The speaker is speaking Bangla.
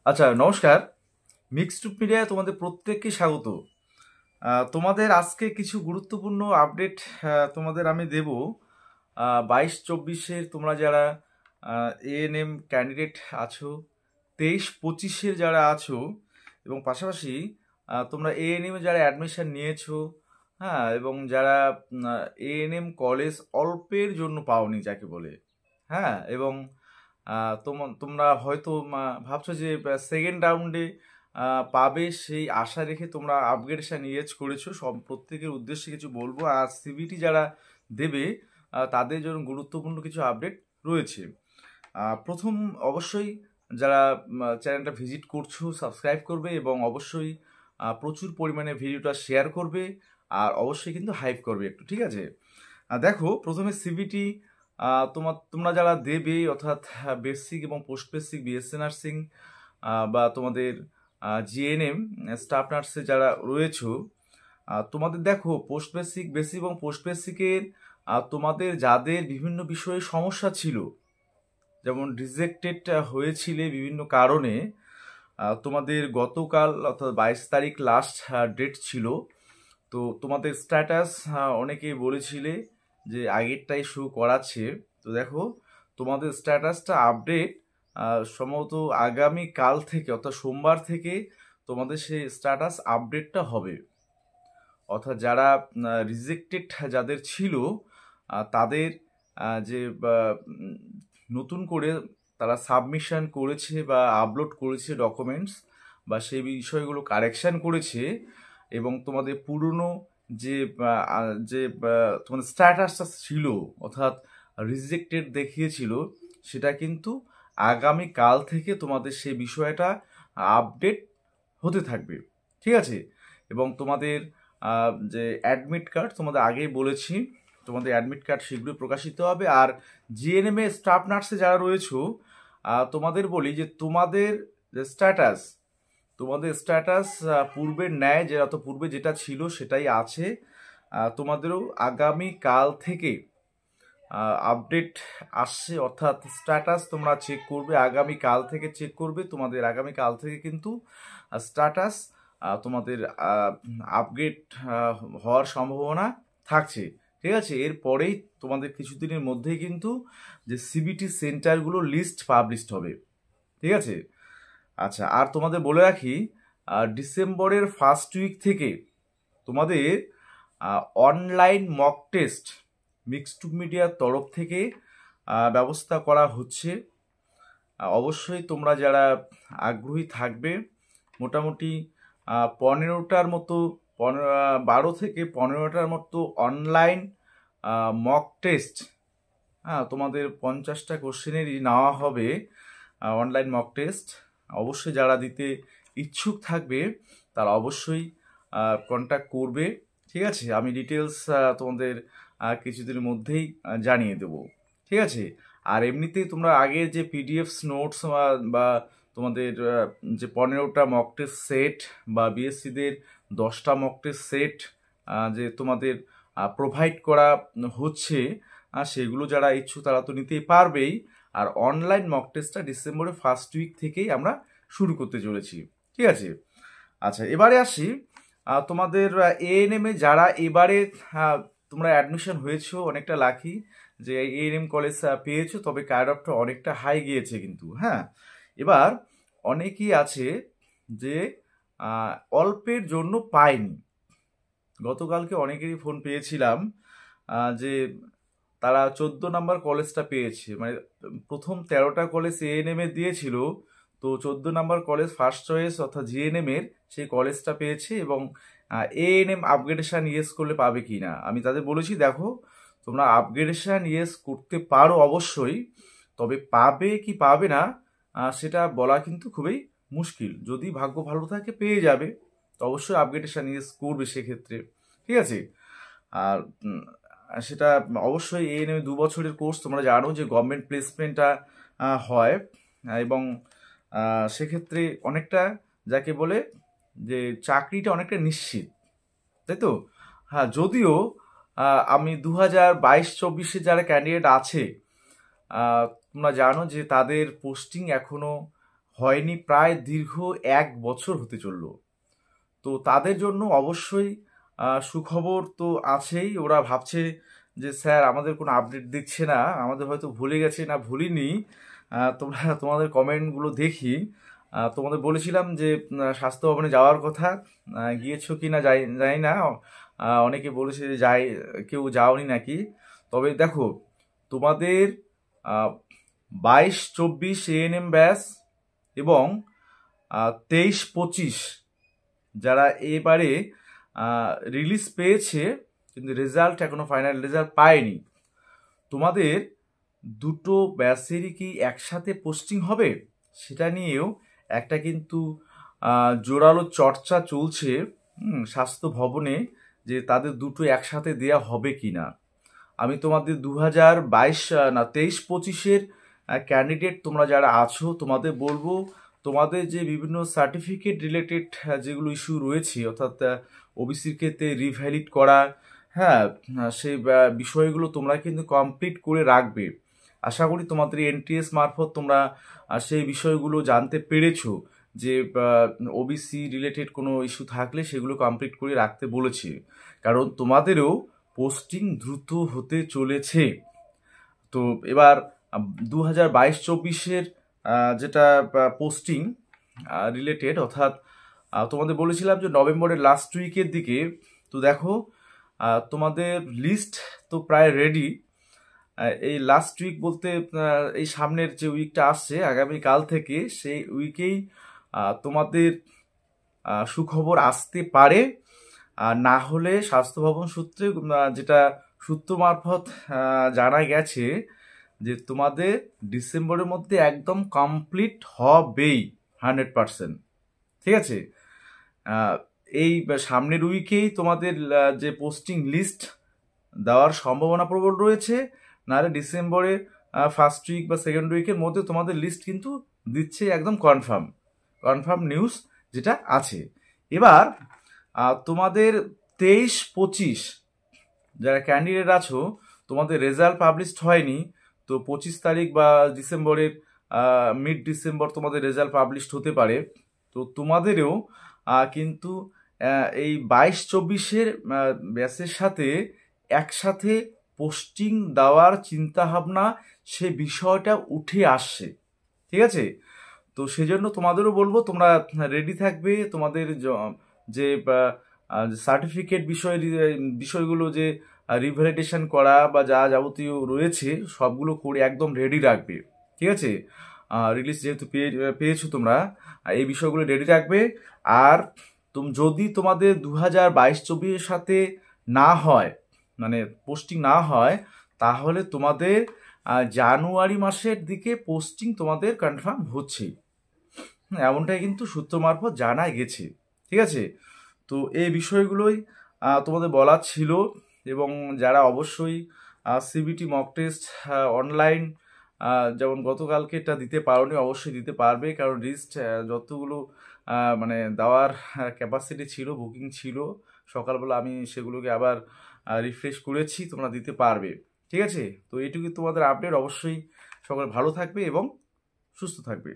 আচ্ছা, নমস্কার। মিক্সড মিডিয়ায় তোমাদের প্রত্যেককে স্বাগত। তোমাদের আজকে কিছু গুরুত্বপূর্ণ আপডেট তোমাদের আমি দেব। 22-24-এর তোমরা যারা এএনএম ক্যান্ডিডেট আছো, 23-25-এর যারা আছো, এবং পাশাপাশি তোমরা এএনএম যারা অ্যাডমিশন নিয়েছো, হ্যাঁ, এবং যারা এএনএম কলেজ অল্পের জন্য পাওনি যাকে বলে, হ্যাঁ, এবং তোমরা হয়তো ভাবছো যে সেকেন্ড রাউন্ডে পাবে, সেই আশা রেখে তোমরা আপগ্রেডেশন ইয়েজ করেছো। সব প্রত্যেকের উদ্দেশ্যে কিছু বলবো। আর সিবিটি যারা দেবে তাদের জন্য গুরুত্বপূর্ণ কিছু আপডেট রয়েছে। প্রথম অবশ্যই যারা চ্যানেলটা ভিজিট করছো সাবস্ক্রাইব করবে, এবং অবশ্যই প্রচুর পরিমাণে ভিডিওটা শেয়ার করবে, আর অবশ্যই কিন্তু হাইপ করবে একটু, ঠিক আছে? দেখো, প্রথমে সিবিটি তোমরা যারা দেবে, অর্থাৎ বেসিক এবং পোস্ট বেসিক বিএসসি নার্সিং, বা তোমাদের জিএনএম স্টাফ নার্সে যারা রয়েছো, তোমাদের দেখো পোস্ট বেসিক, বেসিক এবং পোস্ট বেসিকের তোমাদের যাদের বিভিন্ন বিষয়ে সমস্যা ছিল, যেমন রিজেক্টেড হয়েছিলে বিভিন্ন কারণে, তোমাদের গতকাল অর্থাৎ 22 তারিখ লাস্ট ডেট ছিল। তো তোমাদের স্ট্যাটাস অনেকেই বলেছিলে যে আগেরটাই শো করাচ্ছে। তো দেখো, তোমাদের স্ট্যাটাসটা আপডেট সম্ভবত আগামী কাল থেকে, অর্থাৎ সোমবার থেকে তোমাদের সেই স্ট্যাটাস আপডেটটা হবে। অর্থাৎ যারা রিজেক্টেড যাদের ছিল, তাদের যে নতুন করে তারা সাবমিশন করেছে বা আপলোড করেছে ডকুমেন্টস, বা সেই বিষয়গুলো কারেকশান করেছে, এবং তোমাদের পুরনো যে তোমাদের স্ট্যাটাসটা ছিল, অর্থাৎ রিজেক্টেড দেখিয়েছিল, সেটা কিন্তু আগামী কাল থেকে তোমাদের সেই বিষয়টা আপডেট হতে থাকবে, ঠিক আছে? এবং তোমাদের যে অ্যাডমিট কার্ড, তোমাদের আগেই বলেছি, তোমাদের অ্যাডমিট কার্ড শীঘ্রই প্রকাশিত হবে। আর জিএনএম এ স্টাফ নার্সে যারা রয়েছো, তোমাদের বলি যে তোমাদের স্ট্যাটাস পূর্বের ন্যায়, যে অত পূর্বে যেটা ছিল সেটাই আছে। তোমাদেরও আগামী কাল থেকে আপডেট আসছে, অর্থাৎ স্ট্যাটাস তোমরা চেক করবে আগামী কাল থেকে, চেক করবে তোমাদের আগামী কাল থেকে কিন্তু স্ট্যাটাস তোমাদের আপগ্রেড হওয়ার সম্ভাবনা থাকছে, ঠিক আছে? এরপরেই তোমাদের কিছুদিনের মধ্যেই কিন্তু যে সিবিটি সেন্টারগুলো লিস্ট পাবলিশড হবে, ঠিক আছে? আচ্ছা, আর তোমাদের বলে রাখি, ডিসেম্বরের ফার্স্ট উইক থেকে তোমাদের অনলাইন মক টেস্ট মিক্সড মিডিয়ার তরফ থেকে ব্যবস্থা করা হচ্ছে। অবশ্যই তোমরা যারা আগ্রহী থাকবে, মোটামুটি 15টার মতো, 12 থেকে 15টার মতো অনলাইন মক টেস্ট, হ্যাঁ, তোমাদের 50টা কোশ্চেনেরই নেওয়া হবে অনলাইন মক টেস্ট। অবশ্যই যারা দিতে ইচ্ছুক থাকবে তারা অবশ্যই কন্ট্যাক্ট করবে, ঠিক আছে? আমি ডিটেলস তোমাদের কিছুদিনের মধ্যেই জানিয়ে দেব, ঠিক আছে? আর এমনিতেই তোমরা আগের যে পিডিএফস নোটস বা তোমাদের যে 15টা মক টেস্ট সেট, বা বিএসসিদের 10টা মক টেস্ট সেট যে তোমাদের প্রোভাইড করা হচ্ছে, সেগুলো যারা ইচ্ছুক তারা তো নিতেই পারবেই। আর অনলাইন মক টেস্টটা ডিসেম্বরের ফার্স্ট উইক থেকেই আমরা শুরু করতে চলেছি, ঠিক আছে? আচ্ছা, এবারে আসি তোমাদের এএনএম এ যারা এবারে তোমরা অ্যাডমিশন হয়েছো, অনেকটা লাকি যে এএনএম কলেজ পেয়েছো, তবে কাট অফটা অনেকটা হাই গিয়েছে কিন্তু, হ্যাঁ। এবার অনেকেই আছে যে অল্পের জন্য পায়নি। গতকালকে অনেকেরই ফোন পেয়েছিলাম যে তারা 14 নম্বর কলেজটা পেয়েছে, মানে প্রথম 13টা কলেজ এএনএম এ দিয়েছিল, তো 14 নম্বর কলেজ ফার্স্ট চয়েস অর্থাৎ জিএনএম এর সেই কলেজটা পেয়েছে। এবং এএনএম আপগ্রেডেশন ইয়েস করলে পাবে কি না, আমি তাদের বলেছি দেখো, তোমরা আপগ্রেডেশন ইয়েস করতে পারো অবশ্যই, তবে পাবে কি পাবে না সেটা বলা কিন্তু খুবই মুশকিল। যদি ভাগ্য ভালো থাকে পেয়ে যাবে, তো অবশ্যই আপগ্রেডেশন ইয়েস করবে সেক্ষেত্রে, ঠিক আছে? আর সেটা অবশ্যই এএনএম 2 বছরের কোর্স, তোমরা জানো যে গভর্নমেন্ট প্লেসমেন্টটা হয়, এবং সেক্ষেত্রে অনেকটা যাকে বলে যে চাকরিটা অনেকটা নিশ্চিত, তাই তো? হ্যাঁ, যদিও আমি 2022-24-এ যারা ক্যান্ডিডেট আছে, তোমরা জানো যে তাদের পোস্টিং এখনো হয়নি প্রায় দীর্ঘ 1 বছর হতে চলল। তো তাদের জন্য অবশ্যই সুখবর তো আছেই। ওরা ভাবছে যে স্যার আমাদের কোনো আপডেট দিচ্ছে না, আমাদের হয়তো ভুলে গেছে। না, ভুলিনি। তোমাদের কমেন্টগুলো দেখি। তোমাদের বলেছিলাম যে স্বাস্থ্য ভবনে যাওয়ার কথা, গিয়েছো কি না জানি না। অনেকে বলেছে যে কেউ যাওনি নাকি। তবে দেখো, তোমাদের 22-24 এএনএম ব্যাচ এবং 23-25 যারা এবারে রিলিজ পেয়েছে কিন্তু রেজাল্ট এখনো ফাইনাল রেজাল্ট পায়নি, তোমাদের দুটো ব্যাচেরই কি একসাথে পোস্টিং হবে সেটা নিয়েও একটা কিন্তু জোরালো চর্চা চলছে স্বাস্থ্য ভবনে, যে তাদের দুটো একসাথে দেয়া হবে কি না। আমি তোমাদের 2022 না 23-25-এর ক্যান্ডিডেট তোমরা যারা আছো তোমাদের বলবো, তোমাদের যে বিভিন্ন সার্টিফিকেট রিলেটেড যেগুলো ইস্যু রয়েছে, অর্থাৎ ওবিসির ক্ষেত্রে রিভ্যালিড করা, হ্যাঁ, সেই বিষয়গুলো তোমরা কিন্তু কমপ্লিট করে রাখবে। আশা করি তোমাদের এনটিএস মারফত তোমরা সেই বিষয়গুলো জানতে পেরেছো যে ওবিসি রিলেটেড কোনো ইস্যু থাকলে সেগুলো কমপ্লিট করে রাখতে বলেছে, কারণ তোমাদেরও পোস্টিং দ্রুত হতে চলেছে। তো এবার 2022-24-এর যেটা পোস্টিং রিলেটেড, অর্থাৎ তোমাদের বলেছিলাম যে নভেম্বরের লাস্ট উইকের দিকে। তো দেখো, তোমাদের লিস্ট তো প্রায় রেডি। এই লাস্ট উইক বলতে এই সামনের যে উইকটা আসছে আগামীকাল থেকে, সেই উইকেই তোমাদের সুখবর আসতে পারে। আর না হলে স্বাস্থ্য ভবন সূত্রে যেটা সূত্র মারফত জানা গেছে যে তোমাদের ডিসেম্বরের মধ্যে একদম কমপ্লিট হবেই 100%। ঠিক আছে, এই সামনের উইকেই তোমাদের যে পোস্টিং লিস্ট দেওয়ার সম্ভাবনা প্রবল রয়েছে, নাহলে ডিসেম্বরে ফার্স্ট উইক বা সেকেন্ড উইকের মধ্যে তোমাদের লিস্ট কিন্তু দিচ্ছে, একদম কনফার্ম নিউজ যেটা আছে। এবার তোমাদের 23-25 যারা ক্যান্ডিডেট আছো, তোমাদের রেজাল্ট পাবলিশড হয়নি। তো 25 তারিখ বা ডিসেম্বরের মিড ডিসেম্বর তোমাদের রেজাল্ট পাবলিশড হতে পারে। তো তোমাদেরও কিন্তু এই 22-24-এর ব্যাচের সাথে একসাথে পোস্টিং দেওয়ার চিন্তাভাবনা, সে বিষয়টা উঠে আসছে। ঠিক আছে, তো সেজন্য তোমাদেরও বলবো তোমরা রেডি থাকবে। তোমাদের যে সার্টিফিকেট বিষয়গুলো যে রিভ্যালিডেশন করা বা যা যাবতীয় রয়েছে সবগুলো করে একদম রেডি রাখবে। ঠিক আছে, রিলিজ যেহেতু পেয়েছো তোমরা, এই বিষয়গুলো রেডি রাখবে। আর যদি তোমাদের 2022-24-এর সাথে না হয়, মানে পোস্টিং না হয়, তাহলে তোমাদের জানুয়ারি মাসের দিকে পোস্টিং তোমাদের কনফার্ম হচ্ছে, এমনটাই কিন্তু সূত্র মারফত জানা গেছে। ঠিক আছে, তো এই বিষয়গুলোই তোমাদের বলার ছিল। এবং যারা অবশ্যই সিবিটি মক টেস্ট অনলাইন যেমন গতকালকে এটা দিতে পারোনি, অবশ্যই দিতে পারবে, কারণ লিস্ট যতগুলো মানে দেওয়ার ক্যাপাসিটি ছিল, বুকিং ছিল, সকালবেলা আমি সেগুলোকে আবার রিফ্রেশ করেছি, তোমরা দিতে পারবে। ঠিক আছে, তো এইটুকু তোমাদের আপডেট। অবশ্যই সকলে ভালো থাকবে এবং সুস্থ থাকবে।